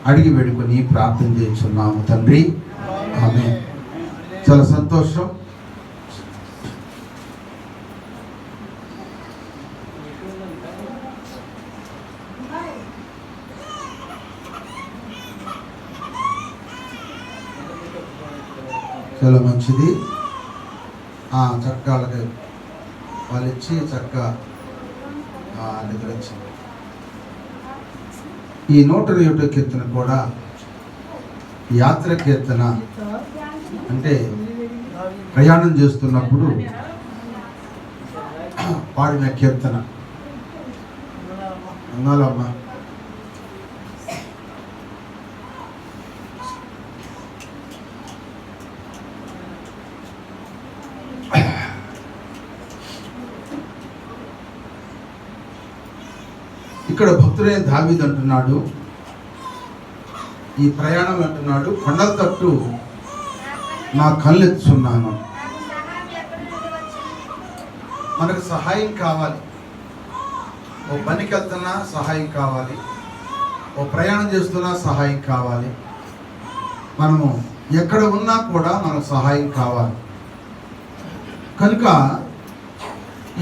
అడిగి వేడుకొని ప్రార్థన చేస్తున్నాము తండ్రి. ఆమేన్. చాలా సంతోషం. చాలా మంచిది. చక్కగా వాళ్ళు ఇచ్చి చక్కగా దగ్గర వచ్చింది. ఈ 121 కీర్తన కూడా యాత్ర కీర్తన, అంటే ప్రయాణం చేస్తున్నప్పుడు పాడిన కీర్తన. అన్నాలమ్మా. ఇక్కడ భక్తుడైన దావీదు అంటున్నాడు, ఈ ప్రయాణం అంటున్నాడు, కొండల తట్టు నా కళ్ళెత్తుచున్నాను. మనకు సహాయం కావాలి. ఓ పనికి వెళ్తున్నా సహాయం కావాలి, ఓ ప్రయాణం చేస్తున్నా సహాయం కావాలి. మనము ఎక్కడ ఉన్నా కూడా మనకు సహాయం కావాలి. కనుక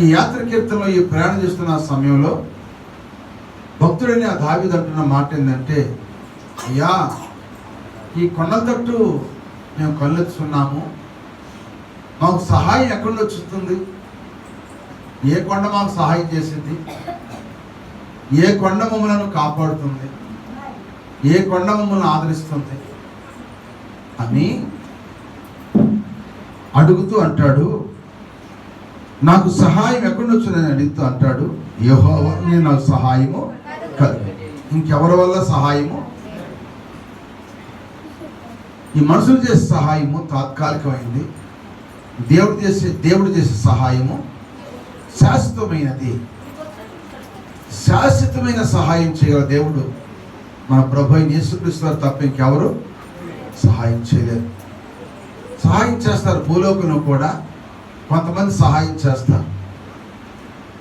ఈ యాత్ర కీర్తనలో ఈ ప్రయాణం చేస్తున్న సమయంలో భక్తుడని దావీదు అంటున్న మాట ఏంటంటే, అయ్యా ఈ కొండల తట్టు మేము కళ్ళెత్తుతున్నాము, మాకు సహాయం ఎక్కడి నుంచి వస్తుంది? ఏ కొండ మాకు సహాయం చేసింది? ఏ కొండ మమ్మల్ని కాపాడుతుంది? ఏ కొండ మమ్మల్ని ఆదరిస్తుంది అని అడుగుతూ అంటాడు. నాకు సహాయం ఎక్కడి నుంచి వచ్చిందని అడుగుతూ అంటాడు, యెహోవా వలన నాకు సహాయము కలుగు. ఇంకెవరి వల్ల సహాయము? ఈ మనుషులు చేసే సహాయము తాత్కాలికమైంది. దేవుడు చేసే సహాయము శాశ్వతమైనది. శాశ్వతమైన సహాయం చేయగల దేవుడు మన ప్రభు యేసుక్రీస్తు వారు తప్ప ఇంకెవరు సహాయం చేయలేరు. సహాయం చేస్తారు. భూలోకంలో కూడా కొంతమంది సహాయం చేస్తారు.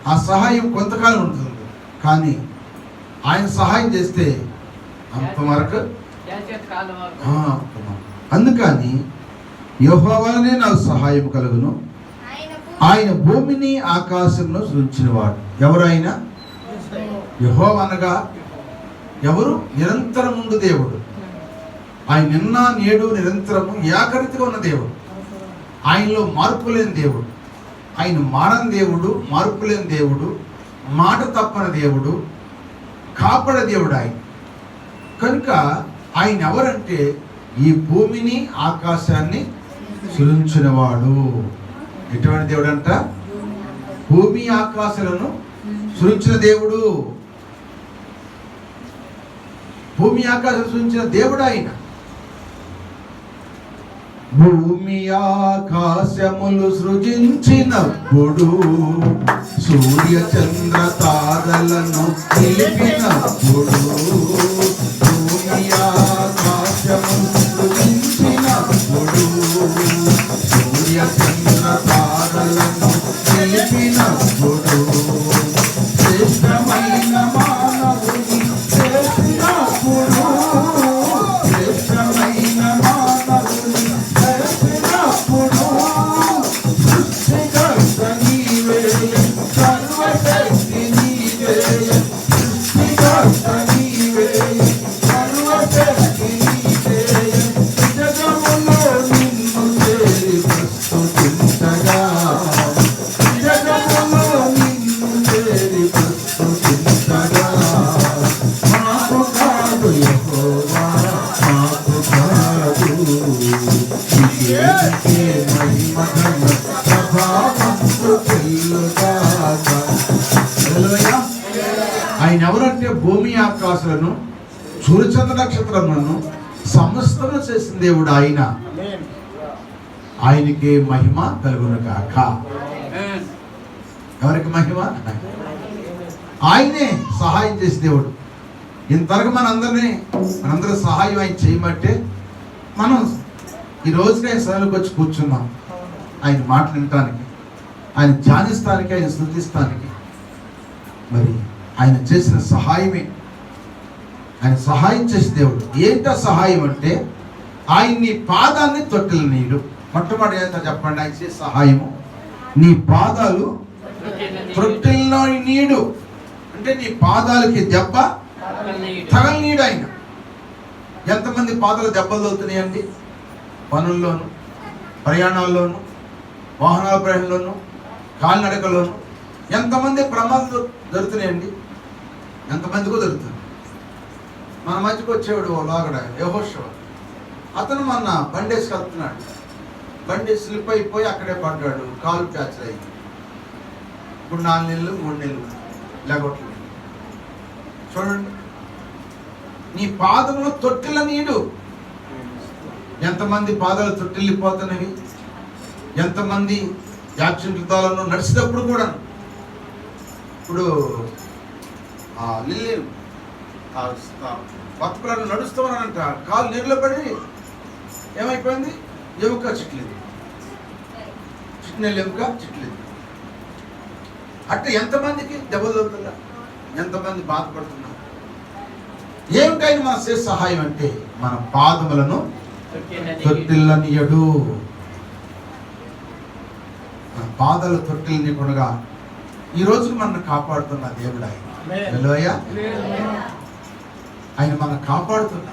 ఆ సహాయం కొంతకాలం ఉంటుంది, కానీ ఆయన సహాయం చేస్తే అంతవరకు. అందుకని యెహోవా వలనే నాకు సహాయం కలుగును. ఆయన భూమిని ఆకాశంలో సృజించినవాడు. ఎవరైనా యెహోవా అనగా ఎవరు? నిరంతరం ఉండు దేవుడు. ఆయన నిన్న నేడు నిరంతరము ఏకరీతిగా ఉన్న దేవుడు. ఆయనలో మార్పు లేని దేవుడు. ఆయన మారని దేవుడు, మార్పు లేని దేవుడు, మాట తప్పని దేవుడు, కాపాడే దేవుడు ఆయన. కనుక ఆయన ఎవరంటే ఈ భూమిని ఆకాశాన్ని సృజించినవాడు. ఎటువంటి దేవుడు అంట? భూమి ఆకాశాలను సృజించిన దేవుడు. భూమి ఆకాశం సృజించిన దేవుడు ఆయన. భూమి ఆకాశములు సృజించినప్పుడు, సూర్య చంద్ర తారలను నిలిపినప్పుడు, భూమి ఆకాశములు సృజించినప్పుడు, సూర్య చంద్ర తారలను నిలిపినప్పుడు, శ్రేష్టమైన మానవుని చేసినప్పుడు, శ్రేష్టమైన మానవుని చేసినప్పుడు, సృష్టికర్త నీవే, సర్వశక్తి నీవే, సృష్టికర్త నీవే, సర్వశక్తి నీవే, జగములో నిన్ను చేరి ప్రస్తుతించగా, జగములో నిన్ను చేరి ప్రస్తుతించగా, మాకు కాదు యెహోవా, మాకు కాదు, నీకే మహిమ ఘన ప్రభావము చెల్లుగాక. హల్లెలూయా. ఆయన ఎవరంటే భూమి ఆకాశాలను సూర్యచంద్ర నక్షత్రములను సమస్తము చేసిన దేవుడు ఆయన. ఆయనకే మహిమ కలుగును గాక. ఎవరికి మహిమ? ఆయనే సహాయం చేసే దేవుడు. ఇంతవరకు మనందరూ సహాయం ఆయన చేయమంటే మనం ఈ రోజుకి ఆయన సభలోకి వచ్చి కూర్చున్నాం. ఆయన మాటలు వినటానికి, ఆయన ధ్యానిస్తానికి, ఆయన స్తుతిస్తానికి. మరి ఆయన చేసిన సహాయమే, ఆయన సహాయం చేసే దేవుడు. ఏంటో సహాయం అంటే ఆయన నీ పాదాన్ని తొట్టిల నీడు. మొట్టమొదటి ఏంటో చెప్పండి, ఆయన చేసే సహాయము నీ పాదాలు తొట్టిల్లో నీడు. అంటే నీ పాదాలకి దెబ్బ తగలనీడు ఆయన. ఎంతమంది పాదాలు దెబ్బలు తగులుతున్నాయండి? పనుల్లోను, ప్రయాణాల్లోను, వాహనాల ప్రయాణంలోను, కాలినడకలోను ఎంతమంది ప్రమాదాలు జరుగుతున్నాయండి? ఎంతమందికో జరుగుతుంది. మన మధ్యకు వచ్చేవాడు లాగడ యెహోషువ, అతను మొన్న బండేసి కలుపుతున్నాడు. బండి స్లిప్ అయిపోయి అక్కడే పడ్డాడు, కాలు ఫ్రాక్చర్ అయింది. ఇప్పుడు 4 నెలలు 3 నెలలు లేగొట్టలేదు. చూడండి, నీ పాదములు తొట్టిల నీడు. ఎంతమంది పాదాలు తొట్టిల్లిపోతున్నవి, ఎంతమంది యాక్సిడెంట్లతో నడిచేటప్పుడు కూడా. ఇప్పుడు లిల్లీ పక్కలను నడుస్తామనంట, కాలు నీళ్ళలో పడి ఏమైపోయింది, ఎముక చిట్లేదు, చిట్టిన ఎముక చిట్లేదు. అంటే ఎంతమందికి దెబ్బలు తగులుతుందా, ఎంతమంది బాధపడుతున్నారు. ఏమిటైనా మన చేసే సహాయం అంటే మన పాదములను తొట్టిల్లనియడు. మన పాదాలు తొట్టిల్లనియకుండా ఈ రోజు మనల్ని కాపాడుతున్న దేవుడు ఆయన. హల్లెలూయా. ఆయన మనం కాపాడుతున్నా.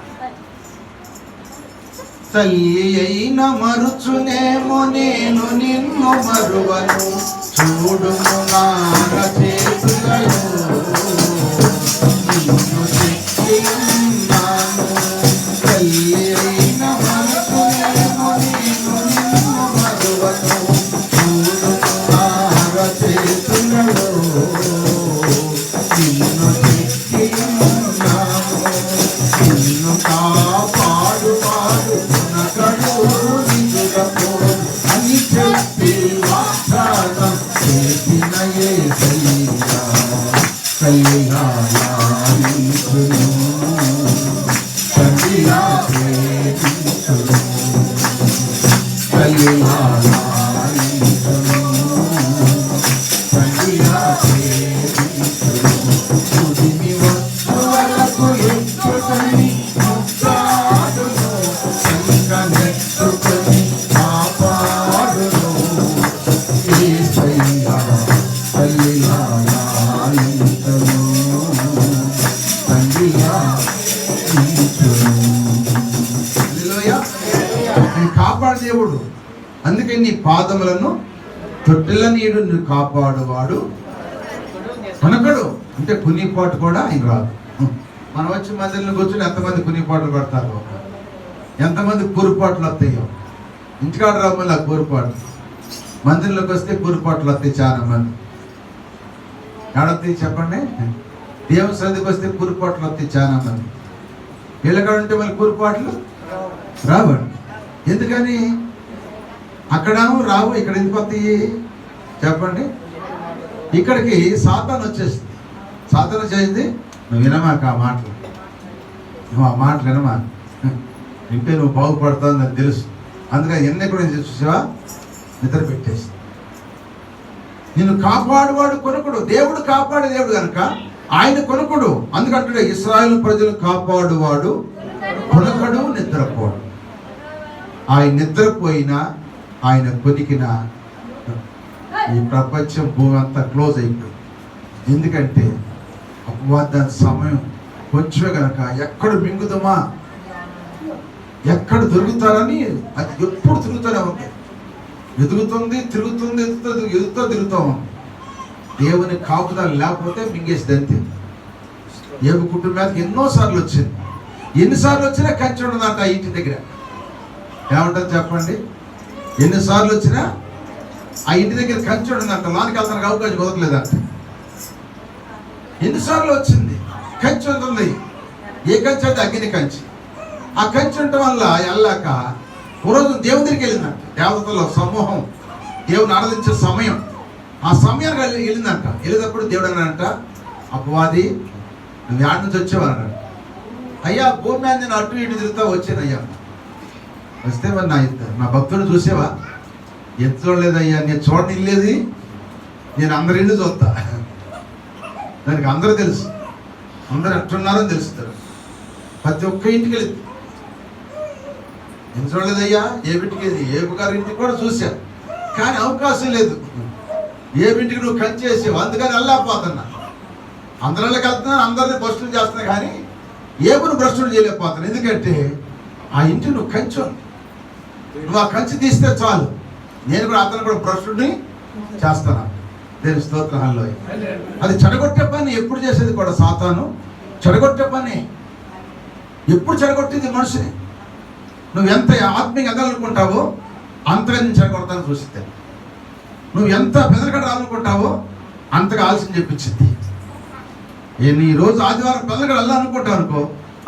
తల్లి అయిన మరుచునేమో నేను నిన్ను మరువను, చూడుము నా చేతులలో నిన్ను చెక్కియున్నాను. తల్లి అయిన మరుచునేమో నేను నిన్ను మరువను, చూడుము నా చేతులలో నిన్ను చెక్కియున్నాను. నిన్ను కాపాడు అని చెప్పి వాగ్దానం చేసిన యేసయ్యా కళ్యాణించును, కళ్యాణించును, కళ్యాణించును, కళ్యాణించును. తుదిమి వచ్చు వరకు ఎత్తుకొని ముక్తాడును, సంకనెత్తుకొని కాపాడును. యేసయ్యా కళ్యాణించును, కళ్యాణించును. హల్లెలూయా. ఆయన కాపాడు దేవుడు. అందుకే నీ పాదములను తొట్టిల నీడు నువ్వు కాపాడువాడు కొనకడు. అంటే కునిపాటు కూడా ఆయన రాదు. మనం వచ్చి మందిరంలో కూర్చొని ఎంతమంది కునిపాట్లు పడతారు, ఎంతమంది కూరుపాట్లు వస్తాయో. ఇంటికాడ రామని ఆ కూరుపాట్లు, మందిరంలోకి వస్తే కూరుపాట్లు వస్తాయి చాలా మంది. ఏడొస్తాయి చెప్పండి? దేవుని సన్నిధికి వస్తే కూరుపాట్లు వస్తాయి చాలా మంది. వీళ్ళకాడ ఉంటే మళ్ళీ కూరుపాట్లు రావండి. ఎందుకని? అక్కడ రావు, ఇక్కడ ఎందుకు వస్తాయి చెప్పండి? ఇక్కడికి సాతాను వచ్చేస్తుంది. సాతాను చేసింది, నువ్వు వినమాక ఆ మాటలు, నువ్వు ఆ మాటలు వినమా, వింటే నువ్వు బాగుపడతావు నాకు తెలుసు. అందుకని ఎన్ని కూడా చూసావా, నిద్ర పెట్టేసి. నిన్ను కాపాడువాడు కొనుకుడు. దేవుడు కాపాడే దేవుడు కనుక ఆయన కొనుకుడు. అందుకంటే ఇశ్రాయేలు ప్రజలు కాపాడువాడు కొనకడు, నిద్రపోడు. ఆయన నిద్రపోయినా ఆయన కొనికిన ఈ ప్రపంచం భూమి అంతా క్లోజ్ అయిపోయింది. ఎందుకంటే అపవాదాని సమయం కొంచెమే కనుక ఎక్కడ మింగుదామా, ఎక్కడ దొరుకుతారని అది ఎప్పుడు తిరుగుతూనే ఉంది. ఎదుగుతుంది, తిరుగుతుంది, ఎదుగుతూ తిరుగుతూ ఉంది. దేవుని కాపుదల లేకపోతే మింగేసింది అంతే. ఏమి కుటుంబానికి ఎన్నోసార్లు వచ్చింది. ఎన్నిసార్లు వచ్చినా కంచె ఉండదంట ఆ ఇంటి దగ్గర. ఏమంటుంది చెప్పండి? ఎన్నిసార్లు వచ్చినా ఆ ఇంటి దగ్గర కంచె ఉండదంట. లోనికి వెళ్తానికి అవకాశం కుదరలేదంట. ఎన్నిసార్లు వచ్చింది, కంచె ఉంటుంది. ఏ కంచె అంటే అగ్ని కంచె. ఆ కంచె ఉండటం వల్ల వెళ్ళాక ఓ రోజు దేవుని దగ్గరికి వెళ్ళిందంట. దేవతల సమూహం దేవుని ఆరాధించే సమయం. ఆ సమయానికి వెళ్ళిందంట. వెళ్ళేటప్పుడు దేవుడు అన్నాడంట, అపవాది నువ్వు యాడ్ నుంచి వచ్చేవారు అన్నాడు. అయ్యా భూమి మీద నేను అటు ఇటు తిరుగుతా వచ్చానయ్యా. వస్తే మరి నా భక్తుడు చూసేవా? ఎంత చూడలేదయ్యా, నేను చూడని ఇల్లేది, నేను అందరి ఇల్లు చూస్తా. దానికి అందరూ తెలుసు, అందరు ఎట్టున్నారని తెలుస్తారు. ప్రతి ఒక్క ఇంటికి వెళ్ళి నేను చూడలేదయ్యా ఏ బిడ్డకి ఏపు గారి ఇంటికి కూడా చూసా, కానీ అవకాశం లేదు. ఏ బిడ్డకి నువ్వు కంచేసావు, అందుకని వెళ్ళలేకపోతున్నా. అందరిలోకి వెళ్తున్నా, అందరినీ భ్రష్టులు చేస్తున్నా, కానీ ఏపును భ్రష్టులు చేయలేకపోతున్నా. ఎందుకంటే ఆ ఇంటి నువ్వు కంచు, నువ్వు ఆ కంచి తీస్తే చాలు, నేను కూడా అతను కూడా భ్రష్టుడిని చేస్తాను. దేవుని స్తోత్రం. హల్లెలూయా. అది చెడగొట్టే పని ఎప్పుడు చేసేది కూడా సాతాను. చెడగొట్టే పని ఎప్పుడు చెడగొట్టేది మనిషిని. నువ్వు ఎంత ఆత్మీయంగా ఎదగాలనుకుంటావో అంతగా నేను చెడగొడతాను చూసిద్ది. నువ్వు ఎంత పెదరగడ రావాలనుకుంటావో అంతగా ఆలస్యం చెప్పించింది. నేను ఈరోజు ఆదివారం పెదరగడ వెళ్ళాలనుకుంటావు అనుకో,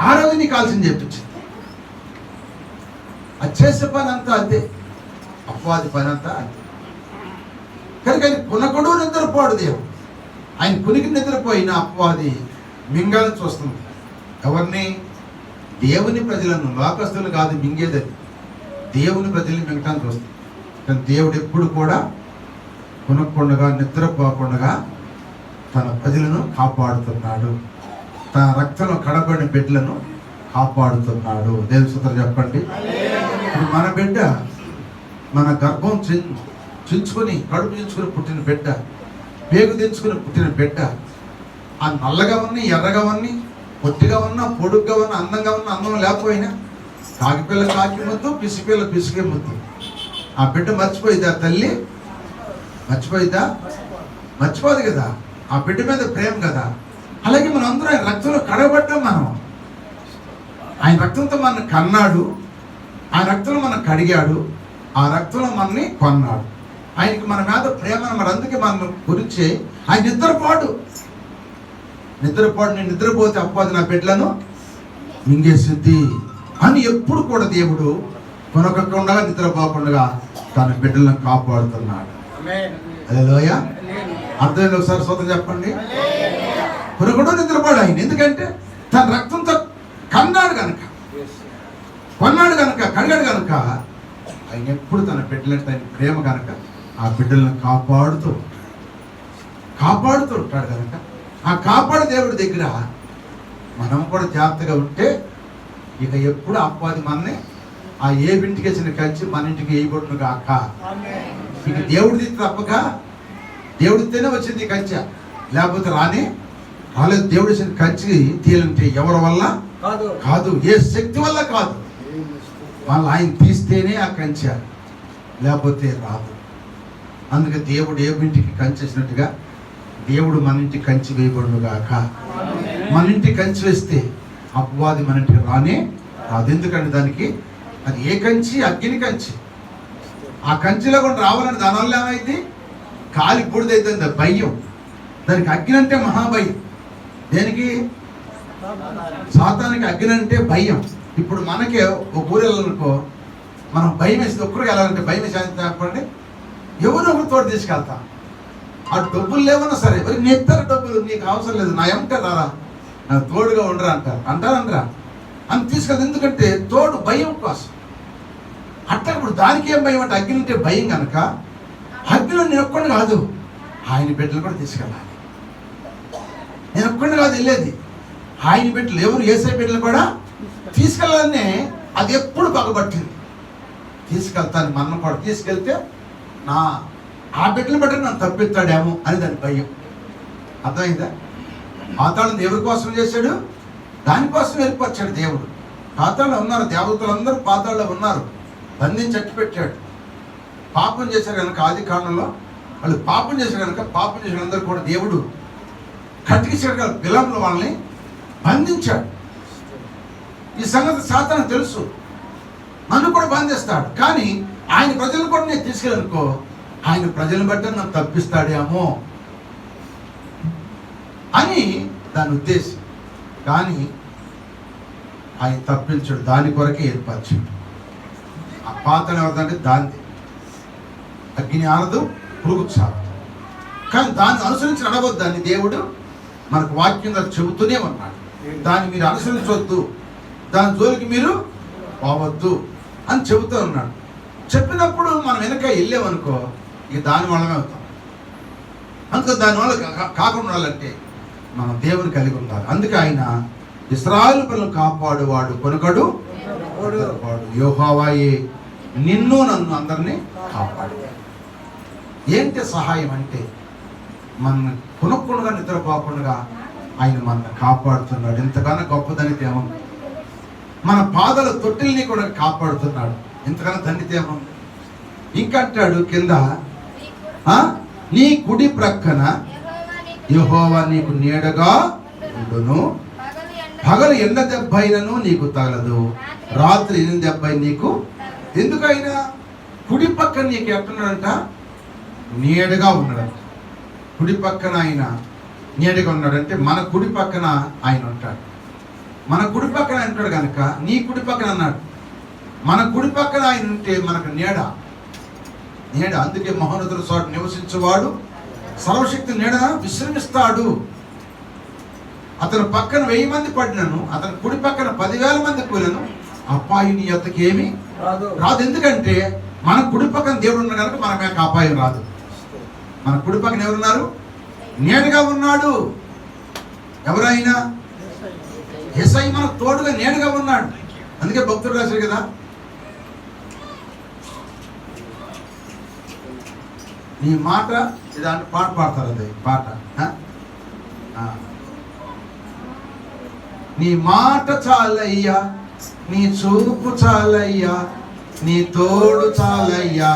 ఆ రోజు నీకు ఆలస్యం చెప్పించింది. అది చేసే పని అంతా అంతే, అపవాది పని అంతా అంతే. కనుక ఆయన కునకుడు నిద్రపోడు దేవుడు. ఆయన కునికి నిద్రపోయిన అపవాది మింగాలని చూస్తుంది. ఎవరిని? దేవుని ప్రజలను, లోకస్తులు కాదు మింగేది, దేవుని ప్రజల్ని మింగటానికి చూస్తుంది. కానీ దేవుడు ఎప్పుడు కూడా కొనకుండా నిద్రపోకుండా తన ప్రజలను కాపాడుతున్నాడు. తన రక్తంలో కడబడిన బిడ్డలను కాపాడుతున్నాడు. దేవుని స్తోత్రం చెప్పండి. ఇప్పుడు మన బిడ్డ, మన గర్భం చించుకొని, కడుపు చించుకొని పుట్టిన బిడ్డ, పేగు దించుకుని పుట్టిన బిడ్డ, ఆ నల్లగా ఉన్ని, ఎర్రగా ఉన్ని, పొట్టిగా ఉన్నా, పొడుగ్గా ఉన్నా, అందంగా ఉన్నా, అందం లేకపోయినా, కాకిపిల్ల కాకి ముద్దు, పిసిపిల్ల పిసికే ముద్దు. ఆ బిడ్డ మర్చిపోయిద్దా తల్లి? మర్చిపోయిద్దా? మర్చిపోదు కదా. ఆ బిడ్డ మీద ప్రేమ కదా. అలాగే మనం అందరూ ఆయన రక్తంలో కడగబడ్డాం. మనం ఆయన రక్తంతో మనల్ని కన్నాడు, ఆయన రక్తంలో మనం కడిగాడు, ఆ రక్తంలో మనల్ని కొన్నాడు. ఆయనకి మన మీద ప్రేమ. మరి అందుకే మన గురించి ఆయన నిద్రపోడు. నేను నిద్రపోతే అపవాది నా బిడ్డలను మింగేసిద్ది అని ఎప్పుడు కూడా దేవుడు కొనకుండా నిద్రపోకుండా తన బిడ్డలను కాపాడుతున్నాడు. హల్లెలూయా. అర్థమైంది? ఒకసారి స్తోత్రం చెప్పండి. కొనకుండా నిద్రపోడు ఆయన, ఎందుకంటే తన రక్తంతో కొన్నాడు కనుక, కడిగాడు కనుక ఆయన ఎప్పుడు తన బిడ్డలంటే ఆయన ప్రేమ కనుక ఆ బిడ్డలను కాపాడుతూ ఉంటాడు కనుక ఆ కాపాడు దేవుడి దగ్గర మనం కూడా జాగ్రత్తగా ఉంటే ఇక ఎప్పుడు అపవాది మనని ఆ ఏ ఇంటికి వచ్చిన కంచి మన ఇంటికి వేయబడును కాక. ఇక దేవుడిది తప్పక, దేవుడితేనే వచ్చింది కంచె, లేకపోతే రాలేదు. దేవుడి వచ్చిన కంచి తీయాలంటే ఎవరి వల్ల కాదు, ఏ శక్తి వల్ల కాదు. వాళ్ళు ఆయన తీస్తేనే ఆ కంచె, లేకపోతే రాదు. అందుకే దేవుడు ఏ ఇంటికి కంచేసినట్టుగా దేవుడు మన ఇంటికి కంచి వేయబడును గాక. మన ఇంటికి కంచి వేస్తే అపవాది మన ఇంటికి రాదు. ఎందుకంటే దానికి అది ఏ కంచి? అగ్ని కంచి. ఆ కంచిలో కూడా రావాలని దాని వల్ల ఏమైంది? కాలి బూడిదైతుంది భయం. దానికి అగ్ని అంటే మహాభయం. దేనికి? సాతానికి అగ్ని అంటే భయం. ఇప్పుడు మనకి ఒక ఊరు వెళ్ళాలనుకో, మనం భయం వేసి ఒక్కరికి వెళ్ళాలంటే భయం వేసి చెప్పండి, ఎవరు ఒకరు తోడు తీసుకెళ్తాం. ఆ డబ్బులు లేవన్నా సరే, నెత్తర డబ్బులు నీకు అవసరం లేదు, నా ఏమంటే రారా, నాకు తోడుగా ఉండరా అంటారా అని తీసుకెళ్తా. ఎందుకంటే తోడు భయం కోసం. అట్లా ఇప్పుడు దానికి ఏం భయం అంటే అగ్ని అంటే భయం కనుక అగ్నిలో నేను ఒక్కడిని కాదు, ఆయన బిడ్డలు కూడా తీసుకెళ్ళాలి. నేను ఒక్కడిని కాదు వెళ్ళేది, ఆయన బిడ్డలు ఎవరు యేసయ్య బిడ్డలు కూడా తీసుకెళ్ళాలనే అది ఎప్పుడు పగబట్టింది. తీసుకెళ్తాను మనం కూడా, తీసుకెళ్తే ఆ బిడ్డలు బట్టి నన్ను తప్పిస్తాడేమో అని దాని భయం. అర్థమైందా? పాతాళం ఎవరి కోసం చేశాడు? దానికోసం ఏర్పరిచాడు దేవుడు. పాతాళంలో ఉన్నారు దేవతలందరూ, పాతాళంలో ఉన్నారు, బంధించి అట్టి పెట్టాడు. పాపం చేశారు కనుక ఆది కాలంలో వాళ్ళు పాపం చేశారు కనుక పాపం చేసిన అందరూ కూడా దేవుడు కట్టించాడు కదా, బిలంలో వాళ్ళని బంధించాడు. ఈ సంగతి సాతాను తెలుసు, నన్ను కూడా బంధిస్తాడు. కానీ ఆయన ప్రజలను కూడా నేను తీసుకెళ్ళనుకో, ఆయన ప్రజలను బట్టి నన్ను తప్పిస్తాడేమో అని దాని ఉద్దేశం. కానీ ఆయన తప్పించాడు, దాని కొరకే ఏర్పరిచాడు. ఆ పాత్ర ఎవరిదంటే దాన్ని అగ్ని ఆనదు, పురుగు చాలు. కానీ దాన్ని అనుసరించి నడవద్దని దేవుడు మనకు వాక్యం చెబుతూనే ఉన్నాడు. దాన్ని మీరు అనుసరించవద్దు, దాని జోలికి మీరు పోవద్దు అని చెబుతూ ఉన్నాడు. చెప్పినప్పుడు మనం వెనక వెళ్ళామనుకో, ఇక దాని వల్లనే అవుతాం. అందుకే దానివల్ల కాకుండా ఉండాలంటే మనం దేవుని కలిగి ఉండాలి. అందుకే ఆయన ఇశ్రాయేలు పిల్లలను కాపాడువాడు కొనుకడు నిద్రపోడు. యెహోవాయే నిన్ను నన్ను అందరినీ కాపాడు. ఏంటి సహాయం అంటే మన కొనుక్కుండా నిద్రపోకుండా ఆయన మన కాపాడుతున్నాడు. ఇంతకన్నా గొప్పదని ఏముంది? మన పాదాల తొట్టిల్ని కూడా కాపాడుతున్నాడు. ఇంతకన్నా ధన్యత ఏముంది? ఇంకంటాడు కింద, నీ కుడి ప్రక్కన యెహోవా నీకు నీడగా ఉండును, పగలు ఎండ దెబ్బైనను నీకు తగలదు, రాత్రి ఎన్ని దెబ్బై నీకు. ఎందుకైనా కుడి పక్కన నీకు ఎట్టున్నాడంట? నీడగా ఉన్నాడంట. కుడి పక్కన ఆయన నీడగా ఉన్నాడంటే మన కుడి పక్కన ఆయన ఉంటాడు. మన కుడి పక్కన ఆయన ఉంటాడు కనుక నీ కుడి పక్కన అన్నాడు. మన కుడి పక్కన ఆయన ఉంటే మనకు నీడ. అందుకే మహోన్నతుల చోట నివసించేవాడు సర్వశక్తి నీడన విశ్రమిస్తాడు. అతను పక్కన 1000 మంది పడినను, అతని కుడి పక్కన 10,000 మంది కూలను అపాయం నీ యొద్దకు ఏమీ రాదు. ఎందుకంటే మన కుడి పక్కన దేవుడు ఉన్న కనుక మన మీద అపాయం రాదు. మన కుడి పక్కన ఎవరున్నారు? నీడగా ఉన్నాడు. ఎవరైనా యేసయ్య మనకు తోడుగా నీడగా ఉన్నాడు. అందుకే భక్తుడు రాశారు కదా, నీ మాట ఇదాంటి పాట పాడతారు. అది పాట, నీ మాట చాలయ్యా, నీ చూపు చాలయ్యా, నీ తోడు చాలయ్యా,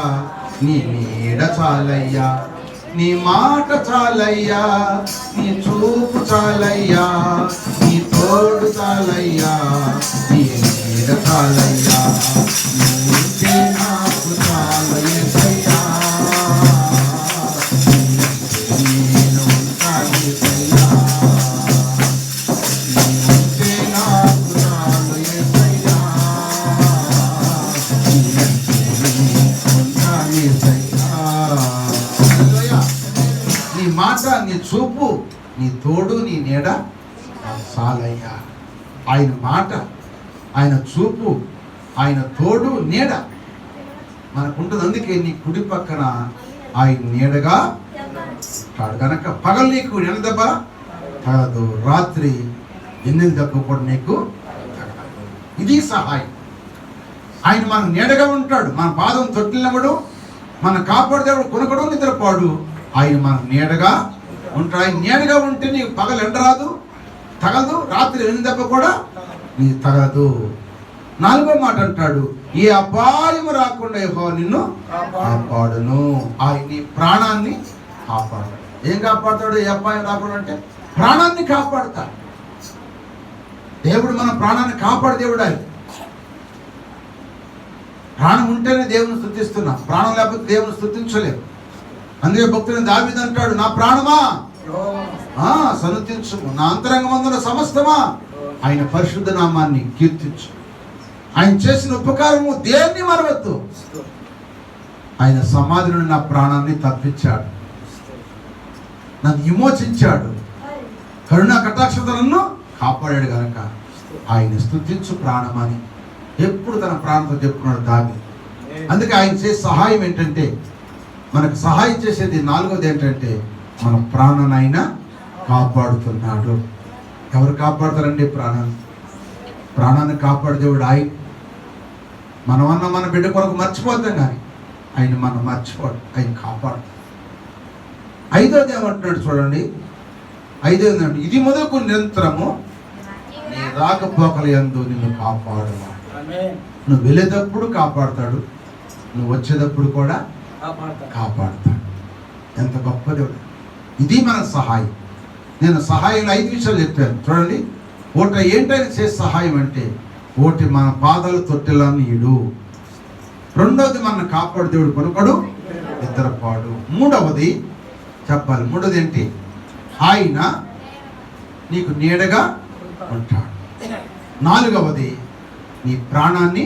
నీ నీడ చాలయ్యా. నీ మాట చాలయ్యా, నీ చూపు చాలయ్యా, నీ తోడు చాలయ్యా, నీ నీడ చాలయ్యా. నీకే నాకు చాలయ్యా, నేను ఉంటానయ్యా. నీకే నాకు చాలయ్యా, నీ మాట, నీ చూపు, నీ తోడు, నీ నీడ చాలయ్యా. ఆయన మాట, ఆయన చూపు, ఆయన తోడు, నీడ మనకుంటుంది. అందుకే నీ కుడి పక్కన ఆయన నీడగా ఉంటాడు కనుక పగలు నీకు ఎండ దెబ్బ తగలదు, రాత్రి ఎన్నెల దెబ్బ కూడా నీకు తగలదు. ఇది సహాయం. ఆయన మన నీడగా ఉంటాడు. మన పాదం తొట్టినప్పుడు మన కాపాడు దేవుడు కొనుకడు నిద్రపోడు. ఆయన మన నీడగా ఉంటాడు. ఆయన నీడగా ఉంటే నీకు పగలు ఎండ రాదు, తగలదు, రాత్రి ఎన్ని దెబ్బ కూడా నీకు తగలదు. 4వ మాట అంటాడు, ఏ అపాయము రాకుండా యెహోవా నిన్ను కాపాడును. ఆయన నీ ప్రాణాన్ని కాపాడు. ఏం కాపాడుతాడు? ఏ అపాయం రాకుండా అంటే ప్రాణాన్ని కాపాడుతాడు. దేవుడు మన ప్రాణాన్ని కాపాడు దేవుడు. ఆయన ప్రాణం ఉంటేనే దేవుని స్తుతిస్తున్నాం. ప్రాణం లేకపోతే దేవుని స్తుతించలేము. అందుకే భక్తుని దావీదు అంటాడు, నా ప్రాణమా సన్నుతించుము, నా అంతరంగమందున సమస్తమా ఆయన పరిశుద్ధ నామాన్ని కీర్తించు. ఆయన చేసిన ఉపకారము దేన్ని మరవద్దు. ఆయన సమాధి నుండి నా ప్రాణాన్ని తప్పించాడు, నన్ను విమోచించాడు, కరుణా కటాక్షతలను కాపాడాడు కనుక ఆయన స్తుతించు ప్రాణమని ఎప్పుడు తన ప్రాణంతో చెప్పుకున్నాడు దావీదు. అందుకే ఆయన చేసే సహాయం ఏంటంటే, మనకు సహాయం చేసేది 4వది ఏంటంటే మన ప్రాణాన్ని ఆయన కాపాడుతున్నాడు. ఎవరు కాపాడుతారండి ప్రాణాన్ని? ప్రాణాన్ని కాపాడు దేవుడు ఆయన. మనమన్నా మన బిడ్డ కొరకు మర్చిపోతాం కానీ ఆయన మనం మర్చిపోడు, ఆయన కాపాడు. 5వది ఏమంటున్నాడు చూడండి, 5వది అంటే ఇది మొదలుకు నిరంతరము నీ రాకపోకల యందు నిన్ను కాపాడువాడు. నువ్వు వెళ్ళేటప్పుడు కాపాడుతాడు, నువ్వు వచ్చేటప్పుడు కూడా కాపాడుతాడు. ఎంత గొప్ప దేవుడు. ఇది మన సహాయం. నేను సహాయంలో 5 విషయాలు చెప్పాను చూడండి. ఒకటి ఏంటని చేసే సహాయం అంటే, ఒకటి మన పాదాలు తొట్టెలా నీడు, 2వది మన కాపాడు దేవుడు కొనుకడు నిద్రపాడు, 3వది చెప్పాలి. 3వది ఏంటి? ఆయన నీకు నీడగా ఉంటాడు, 4వది నీ ప్రాణాన్ని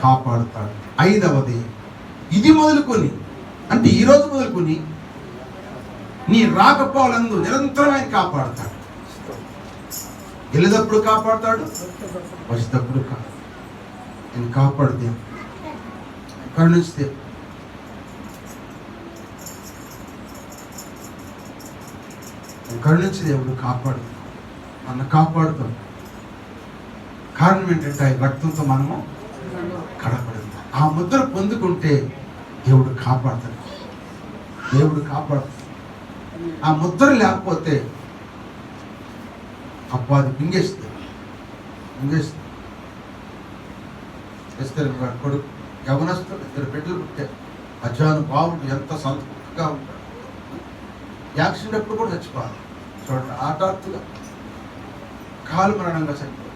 కాపాడుతాడు, 5వది ఇది మొదలుకొని అంటే ఈరోజు మొదలుకొని నీ రాకపోలందు నిరంతరం ఆయన కాపాడుతాడు. వెళ్ళేటప్పుడు కాపాడుతాడు, వచ్చేటప్పుడు నేను కాపాడుతే కరుణిస్తే కరుణించి దేవుడు కాపాడు, నన్ను కాపాడుతాడు. కారణం ఏంటంటే ఆయన రక్తంతో మనము కడపడింది. ఆ ముద్ర పొందుకుంటే దేవుడు కాపాడుతాడు. దేవుడు కాపాడుతాడు. ఆ ముద్ర లేకపోతే అపవాది మింగేస్తుంది. కొడుకు యవనస్తుడు, 2 బిడ్డలు పుట్టారు. అజాను బావుడు ఎంత సంతృప్తిగా ఉంటాడు. యాక్సిడెంట్ అప్పుడు కూడా చచ్చిపోవాలి. చూడండి, హఠాత్తుగా కాలు మరణంగా చనిపోయాడు.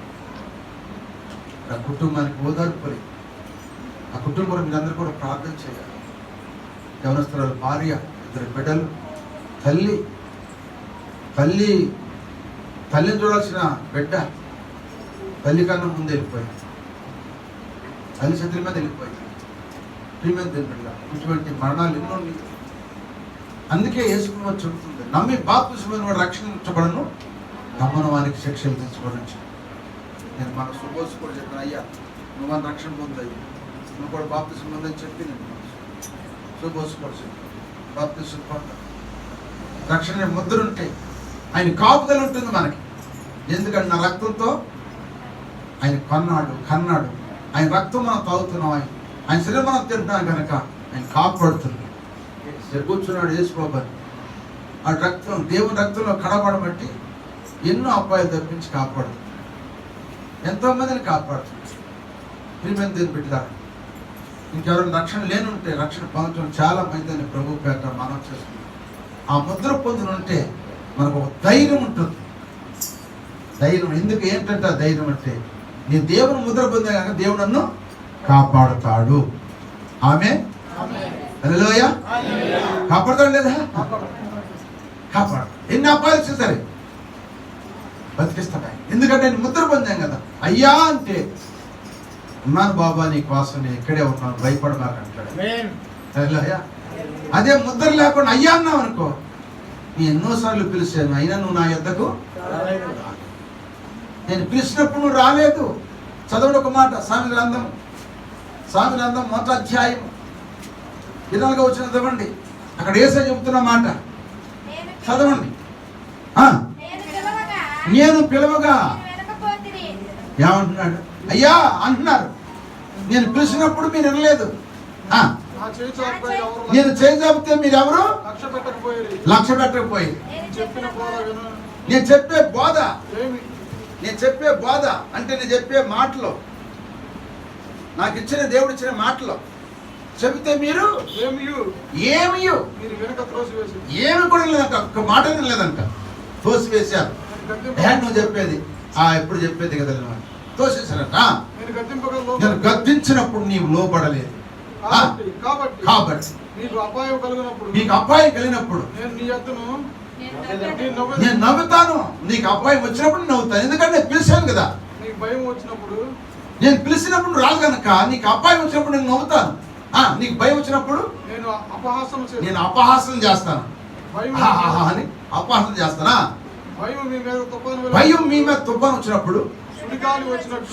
ఆ కుటుంబానికి ఓదార్పరి. ఆ కుటుంబంలో మీరందరూ కూడా ప్రార్థన చేయాలి. యవనస్తురాలు భార్య, 2 బిడ్డలు, తల్లిని చూడాల్సిన బిడ్డ తల్లి కన్నా ముందు వెళ్ళిపోయింది. తల్లి చేతుల మీద వెళ్ళిపోయింది. ప్రియమైన బిడ్డ, ఇటువంటి మరణాలు ఎన్నో. అందుకే యేసుక్రీస్తు చెబుతుంది, నమ్మి బాప్తిస్మం వాడు రక్షించబడను, నమ్మని వారికి శిక్ష విధించబడచ్చు. నేను మన సుబోసు కూడా చెప్పాను, అయ్యా నువ్వు మన రక్షణ పొందయ్యా, నువ్వు కూడా బాప్తిస్మం పొందని చెప్పి నేను సుబోసు కూడా చెప్పాను. బాప్తిస్మం పొంద రక్షణ ముద్ర ఉంటే ఆయన కాపుదల ఉంటుంది మనకి. ఎందుకంటే నా రక్తంతో ఆయన కన్నాడు. ఆయన రక్తం మనం తాగుతున్నాం, ఆయన శరీరం మనం తింటున్నాం కనుక ఆయన కాపాడుతుంది. కూర్చున్నాడు యేసుప్రభు. ఆ రక్తం, దేవుని రక్తంలో కడబడబట్టి ఎన్నో అపాయాలు తప్పించి కాపాడుతుంది. ఎంతోమందిని కాపాడుతుంది. ప్రియమైన దేవుని బిడ్డలారా, ఇంకెవరైనా రక్షణ లేనుంటే రక్షణ పొందడం చాలా మంచిదని ప్రభు పేట మనం చేస్తుంది. ఆ ముద్ర పొందునుంటే మనకు ఒక ధైర్యం ఉంటుంది. ధైర్యం ఎందుకు ఏంటంటే ఆ ధైర్యం అంటే నేను దేవుని ముద్ర పొందే కనుక దేవుడు నన్ను కాపాడుతాడు. ఆమె హల్లెలూయా. కాపాడుతాడు లేదా? కాపాడు. ఎన్ని అపాయాలు వచ్చేసరి సరే బతికిస్తాడు. ఎందుకంటే నేను ముద్ర పొందాం కదా. అయ్యా అంటే ఉన్నాను బాబా నీ కోసం, నేను ఇక్కడే ఉన్నాను, భయపడమాక అంటాడు. హల్లెలూయా. అదే ముద్ర లేకుండా అయ్యా అన్నావు అనుకో, నేను ఎన్నోసార్లు పిలిచాను అయినా నువ్వు నా యొద్దకు, నేను పిలిచినప్పుడు నువ్వు రాలేదు. చదవండి ఒక మాట, సామెతల గ్రంథం 1వ అధ్యాయం 4వ వచనం చదవండి. అక్కడ యేసయ్య చెబుతున్న మాట చదవండి. నేను పిలవగా ఏమంటున్నాడు? అయ్యా అంటున్నారు. నేను పిలిచినప్పుడు మీరు వినలేదు. నేను చేజాపితే మీరు ఎవరు లక్ష్య పెట్టకపోయి. నేను చెప్పే బోధ అంటే నేను చెప్పే మాటలో, నాకు ఇచ్చిన దేవుడు ఇచ్చిన మాటలో చెబితే మీరు ఏమి కూడా లేదంట. ఒక్క మాట లేదంట. తోసివేశారు. నువ్వు చెప్పేది ఎప్పుడు చెప్పేది కదా తోసేశారంట. నేను గద్దించినప్పుడు నీవు లోపడలేదు. కాబట్టి మీకు అపాయం కలిగినప్పుడు నేను నవ్వుతాను. నీకు అపాయం వచ్చినప్పుడు నవ్వుతాను. ఎందుకంటే నేను పిలిచాను కదా. నేను పిలిచినప్పుడు రాదు కనుక నీకు అపాయం వచ్చినప్పుడు నేను నవ్వుతాను. నీకు భయం వచ్చినప్పుడు నేను అపహాసం చేస్తాను. అపహాసం చేస్తానా? భయం మీ మీద తుఫాను వచ్చినప్పుడు,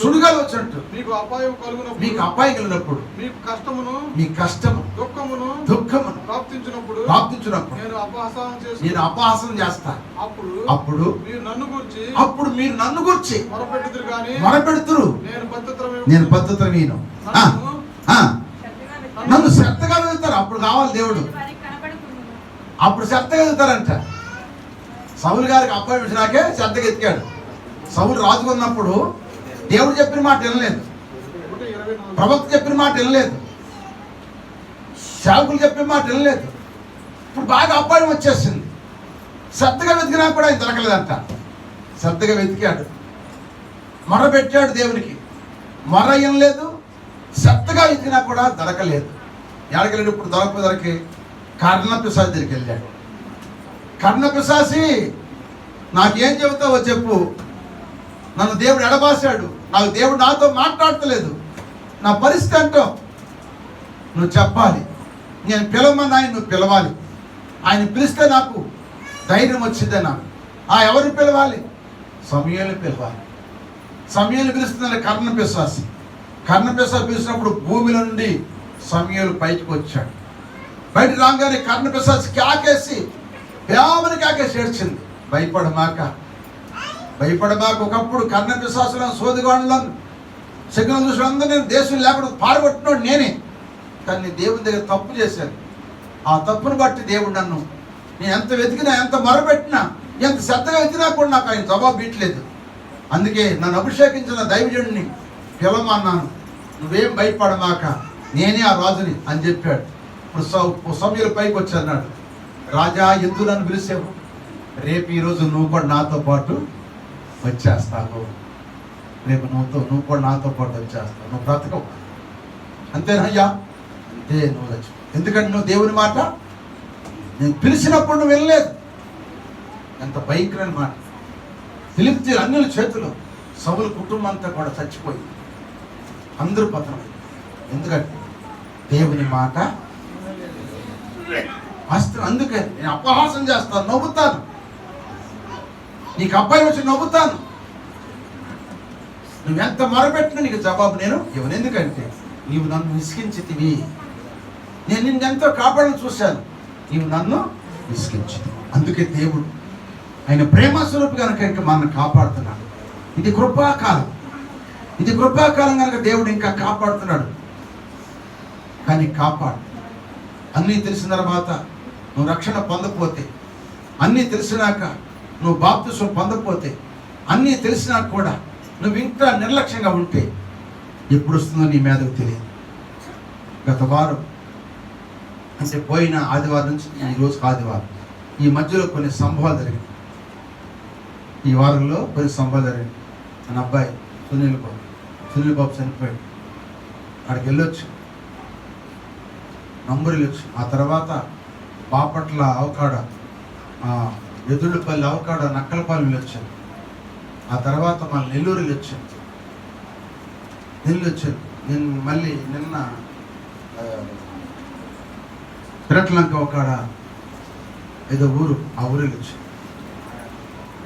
సుడిగాలి వచ్చినట్టు మీకు అపాయం కలిగినప్పుడు, మీ కష్టము దుఃఖమును ప్రాప్తించినప్పుడు నేను అపహాసం చేస్తాను. అప్పుడు మీరు నన్ను గురించి మొరపెడుతురు. నేను పద్ధతులు నేను నన్ను శ్రద్ధగా వెళ్తారు. అప్పుడు కావాలి దేవుడు. అప్పుడు శ్రద్ధగా వెళ్తారంట. సౌలు గారికి అపాయం ఇచ్చినాకే శ్రద్ధగా ఎత్తికాడు. సౌలు రాజు ఉన్నప్పుడు దేవుడు చెప్పిన మాట వినలేదు, ప్రవక్త చెప్పిన మాట వినలేదు, సేవకులు చెప్పిన మాట వినలేదు. ఇప్పుడు బాగా అపాయం వచ్చేసింది. శ్రద్ధగా వెతికినా కూడా ఆయన దొరకలేదంట. శ్రద్ధగా వెతికాడు, మొర పెట్టాడు దేవునికి, మొర వినలేదు. శ్రద్ధగా వెతికినా కూడా దొరకలేదు. ఎడకెళ్ళాడు. ఇప్పుడు దొరకి కర్ణపిశాచి దగ్గరికి వెళ్ళాడు. కర్ణపిశాచి, నాకేం చెబుతావో చెప్పు. నన్ను దేవుడు ఎడబాసాడు. నాకు దేవుడు నాతో మాట్లాడతలేదు. నా పరిస్థితి అంటో నువ్వు చెప్పాలి. నేను పిలవమని ఆయన నువ్వు పిలవాలి. ఆయన పిలిస్తే నాకు ధైర్యం వచ్చిందే. నాకు ఎవరిని పిలవాలి? సమూయేలుని పిలవాలి. సమూయేలుని పిలుస్తుందని కర్ణపిశాచి పిలిచినప్పుడు భూమిలో నుండి సమూయేలు బయటకు వచ్చాడు. బయట రాగానే కర్ణపిశాచి కేకేసి ఏడ్చింది. భయపడమాక. ఒకప్పుడు కర్ణపిశాచులను సోదిగాళ్ళను సిగ్నల్ చూసిన అందరూ నేను దేశం లేకుండా పారగొట్టినోడు నేనే. కానీ దేవుని దగ్గర తప్పు చేశాను. ఆ తప్పును బట్టి దేవుడు నన్ను నేను ఎంత వెతికినా, ఎంత మొరపెట్టినా, ఎంత శ్రద్ధగా వెతికినా కూడా నాకు ఆయన జవాబు ఇట్లేదు. అందుకే నన్ను అభిషేకించిన దైవజనుడిని పిలవమన్నాను. నువ్వేం భయపడమాక, నేనే ఆ రాజుని అని చెప్పాడు. ఇప్పుడు సమయాల పైకి వచ్చి అన్నాడు, రాజా ఎందుకు నన్ను పిలిచావు? రేపు ఈరోజు నువ్వు కూడా నాతో పాటు వచ్చేస్తావు. రేపు నువ్వు కూడా నాతో పాటు వచ్చేస్తావు. నువ్వు బ్రతకవు. అంతేనయ్యా? అంతే, నువ్వు వచ్చి. ఎందుకంటే నువ్వు దేవుని మాట నేను పిలిచినప్పుడు నువ్వు వెళ్ళలేదు. ఎంత భయంకరమైన మాట. ఫిలిష్తీయుల అన్యుల చేతిలో సౌలు కుటుంబం అంతా కూడా చచ్చిపోయింది. అందరూ పతనం. ఎందుకంటే దేవుని మాట అందుకే నేను అపహాసం చేస్తాను, నవ్వుతాను. నీకు అబ్బాయి వచ్చి నవ్వుతాను. నువ్వెంత మొరపెట్టినా నీకు జవాబు నేను ఇవ్వను. ఎందుకంటే నీవు నన్ను విసిగించితివి. నేను నిన్నెంతో కాపాడని చూశాను, నీవు నన్ను విసిగించితివి. అందుకే దేవుడు ఆయన ప్రేమ స్వరూపు కనుక ఇంకా మనల్ని కాపాడుతున్నాడు. ఇది కృపాకాలం. ఇది కృపాకాలం కనుక దేవుడు ఇంకా కాపాడుతున్నాడు. కానీ కాపాడు. అన్నీ తెలిసిన తర్వాత నువ్వు రక్షణ పొందకపోతే, అన్నీ తెలిసినాక నువ్వు బాప్తిసం పొందకపోతే, అన్నీ తెలిసినాక కూడా నువ్వు ఇంకా నిర్లక్ష్యంగా ఉంటే ఎప్పుడు వస్తుందో నీ మీదకు తెలియదు. గత వారం అంటే పోయిన ఆదివారం నుంచి ఈ రోజు ఆదివారం ఈ మధ్యలో కొన్ని సంభవాలు జరిగాయి. ఈ వారంలో కొన్ని సంభవాలు జరిగాయి. మన అబ్బాయి సునీల్ బాబు చనిపోయాడు. అక్కడికి వెళ్ళొచ్చు, నంబూరు వెళ్ళొచ్చు. ఆ తర్వాత బాపట్ల అవకాడ, ఎదుళ్ళపల్లి అవకాడ, నక్కలపాలెం వెళ్ళొచ్చాను. ఆ తర్వాత మళ్ళీ నెల్లూరు వెళ్ళొచ్చాను. నేను మళ్ళీ నిన్న పిరట్లంక ఒకడ ఏదో ఊరు, ఆ ఊరు వెళ్ళొచ్చు.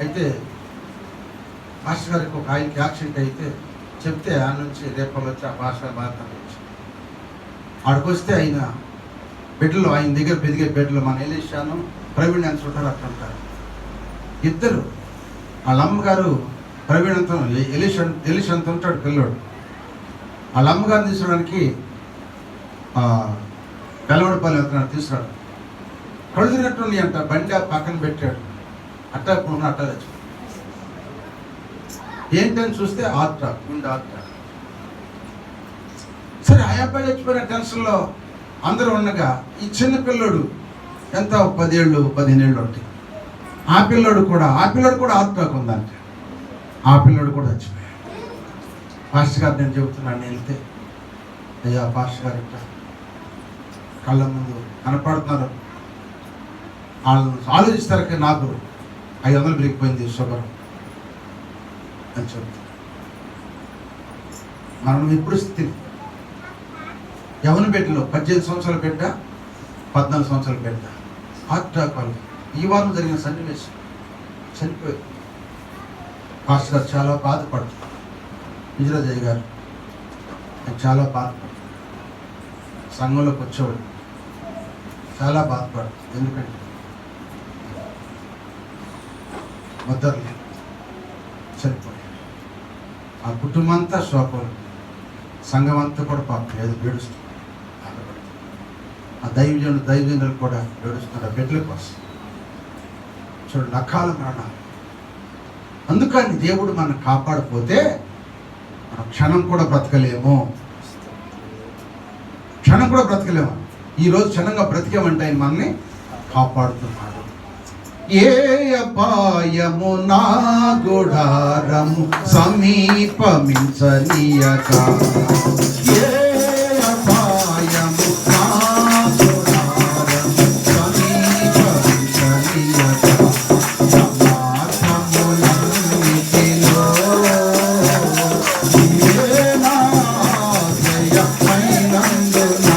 అయితే మాస్టర్ గారికి ఒక ఆయనకి యాక్సిడెంట్ అయితే చెప్తే ఆ నుంచి రేపటి వచ్చి ఆ మాస్టర్ భారతానికి వచ్చి ఆడికి వస్తే ఆయన బెడ్లో, ఆయన దగ్గర పెరిగే బెడ్లో మన ఎలీషాను ప్రవీణ్ అని చూడారు. అట్లా అంటారు ఇద్దరు. వాళ్ళ అమ్మగారు ప్రవీణ్ అంతా ఎలీష్ అంత ఉంటాడు పిల్లోడు. వాళ్ళ అమ్మగారిని తీసుకోవడానికి వెలవడపల్లి వెళ్తున్నాడు. తీసుకురాడు. కళ్ళు తిరిగినట్టుంది అంట. బండి పక్కన పెట్టాడు. అట్టా ఇప్పుడు అట్టా తెచ్చు. ఏంటని చూస్తే ఆర్టాక్, గుండె ఆర్టాక్. సరే, ఆ అబ్బాయి చచ్చిపోయిన టెన్షన్లో అందరూ ఉండగా ఈ చిన్న పిల్లోడు ఎంత 10 ఏళ్ళు 15 ఏళ్ళు ఉంటాయి. ఆ పిల్లోడు కూడా ఆర్టాక్ ఉందంటే ఆ పిల్లోడు కూడా చచ్చిపోయాడు. పాస్టర్ గారు నేను చెబుతున్నాను, నేను వెళ్తే అయ్యా పాస్టర్ గారు ఇట్లా కళ్ళ ముందు కనపడుతున్నారు, వాళ్ళు ఆలోచిస్తారు. నాకు 500 పెరిగిపోయింది షుగర్ అని చెప్తాను. మనం ఇప్పుడు స్థితి యవన బిడ్డలో 18 సంవత్సరాల బిడ్డ, 14 సంవత్సరాల బిడ్డ హార్ట్ వాళ్ళు ఈ వారం జరిగిన సన్నివేశం చనిపోయి. పాస్టర్ గారు చాలా బాధపడుతుంది. విజయరాజయ్య గారు చాలా బాధపడుతుంది. సంఘంలోకి వచ్చేవాడు చాలా బాధపడుతుంది. ఎందుకంటే మద్దరు చనిపోయాడు. ఆ కుటుంబం అంతా శోకం, సంఘం అంతా కూడా పాపం ఏదో ఏడుస్తుంది. ఆ దైవజనులు కూడా ఏడుస్తున్నారు బిడ్డల కోసం. చూడు, లక్షల మరణాలు. అందుకని దేవుడు మనం కాపాడపోతే మనం క్షణం కూడా బ్రతకలేము. ఈరోజు క్షణంగా బ్రతికేమంటే ఆయన మనల్ని కాపాడుతున్నాడు. ఏ అపాయము నా గుడారము సమీపమించనీయక, ఏ అపాయము నా గుడారము సమీపమించనీయక, మార్గములన్నిటిలో నీవే నా ఆశ్రయమైనందున,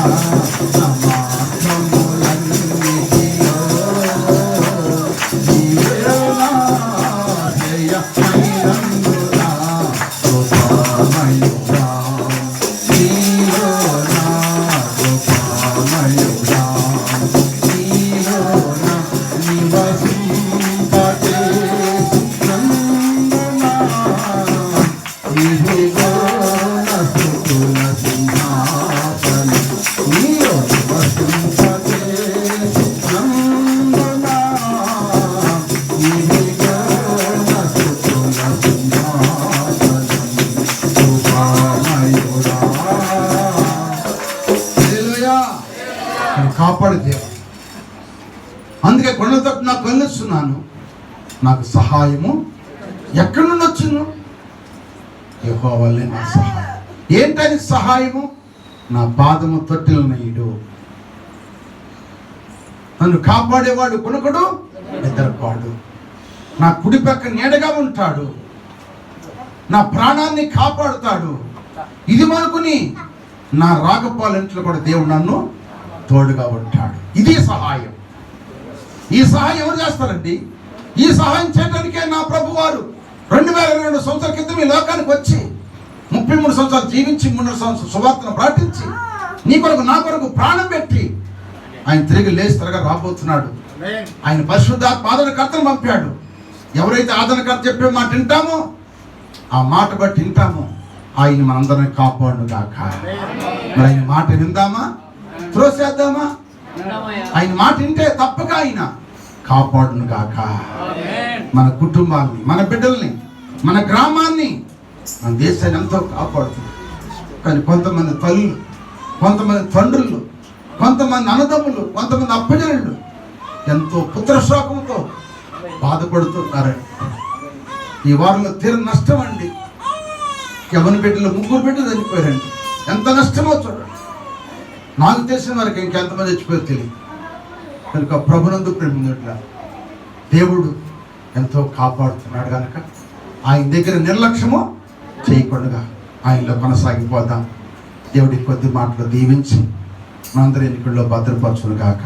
మార్గములన్నిటిలో కాపాడు దేవుడు. అందుకే కొండల తట్టు నాకు కళ్ళిస్తున్నాను, నాకు సహాయము ఎక్కడి నుండి వచ్చును? యెహోవా వల్లే నా సహాయం. ఏంటని సహాయము? నా పాదము తొట్టిలనయుడు. నన్ను కాపాడేవాడు కొనుకడు, నిద్రపాడు. నా కుడి పక్క నీడగా ఉంటాడు, నా ప్రాణాన్ని కాపాడుతాడు. ఇది మనకుని నా రాకపోవాలంట్లో కూడా దేవుడు నన్ను తోడుగా ఉంటాడు. ఇది సహాయం. ఈ సహాయం ఎవరు చేస్తారండి? ఈ సహాయం చేయడానికే నా ప్రభు వారు 2022 సంవత్సరాల క్రితం ఈ లోకానికి వచ్చి 33 సంవత్సరాలు జీవించి 3 సంవత్సరాలు సువార్తను ప్రకటించి నీ కొరకు నా కొరకు ప్రాణం పెట్టి ఆయన తిరిగి లేచి త్వరగా రాబోతున్నాడు. ఆయన పరిశుద్ధాత్మ ఆదరణకర్తను పంపాడు. ఎవరైతే ఆదరణకర్త చెప్పే మాట వింటామో, ఆ మాట బట్టి వింటామో, ఆయన మనందరిని కాపాడును గాక. మరి ఆయన మాట విందామా, త్రోసేద్దామా? ఆయన మాట వింటే తప్పక ఆయన కాపాడును గాక. మన కుటుంబాన్ని, మన బిడ్డల్ని, మన గ్రామాన్ని, మన దేశాన్ని ఎంతో కాపాడుతుంది. కానీ కొంతమంది తల్లులు, కొంతమంది తండ్రులు, కొంతమంది అన్నదమ్ములు, కొంతమంది అప్పజనులు ఎంతో పుత్రశోకంతో బాధపడుతున్నారండి. ఈ వారంలో తీర నష్టం అండి. ఎవరి బిడ్డలు 3 బిడ్డలు చనిపోయారండి. ఎంత నష్టమో చూడండి. నాకు తెలిసిన వారికి ఇంకెంతమంది చచ్చిపోయారు తెలియదు. కనుక ప్రభునందు ప్రేమిట్ల దేవుడు ఎంతో కాపాడుతున్నాడు కనుక ఆయన దగ్గర నిర్లక్ష్యము చేయకుండా ఆయనలో కొనసాగిపోదాం. దేవుడి కొద్ది మాటలు దీవించి మనందరి ఎన్నికల్లో భద్రపరచును గాక.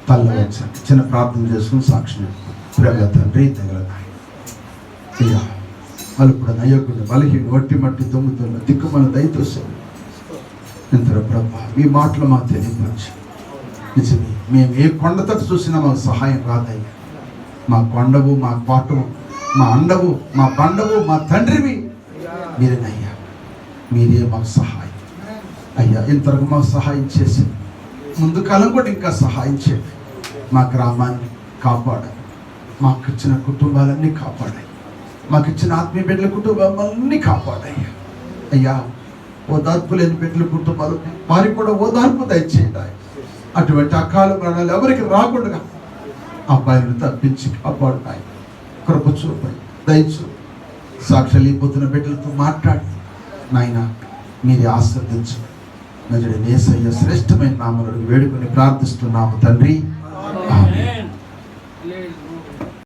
తల్ల వచ్చండి, చిన్న ప్రార్థన చేసుకుని సాక్షి. ప్రేమ తండ్రి, తగల అయ్యా, అలుపుడు నయ్యకుడు బలహీన ఒట్టి మట్టి దొంగతున్న దిక్కుమల దయతోసాడు ఇంతలో ప్రభా మీ మాటలు మాకు తెలియపరచు. నిజమే, మేము ఏ కొండ తట్టు చూసినా మాకు సహాయం రాదయ్యా. మా కొండవు, మా కోటవు, మా అండవు, మా బండవు, మా తండ్రివి మీరేనయ్యా. మీరే మాకు సహాయం అయ్యా. ఇంతవరకు మాకు సహాయం చేసి ముందు కాలం కూడా ఇంకా సహాయం చేయండి. మా గ్రామాన్ని కాపాడాలి, మాకు ఇచ్చిన కుటుంబాలన్నీ కాపాడాయి, మాకు ఇచ్చిన ఆత్మీయ బిడ్డల కుటుంబాలన్నీ కాపాడాయి అయ్యా. ఓదార్పు లేని బిడ్డల కుటుంబాలు వారికి కూడా ఓదార్పు దయచేయండి. అటువంటి అకాల మరణాలు ఎవరికి రాకుండా అబ్బాయిలను తప్పించి కాపాడుతాయి. కృప చూపై దయచూ సాక్షులు అయిపోతున్న బిడ్డలతో మాట్లాడి నాయన మీరే ఆశీర్వదించు. నజరేయుడైన యేసయ్య శ్రేష్టమైన నామములో వేడుకొని ప్రార్థిస్తున్నాము తండ్రి.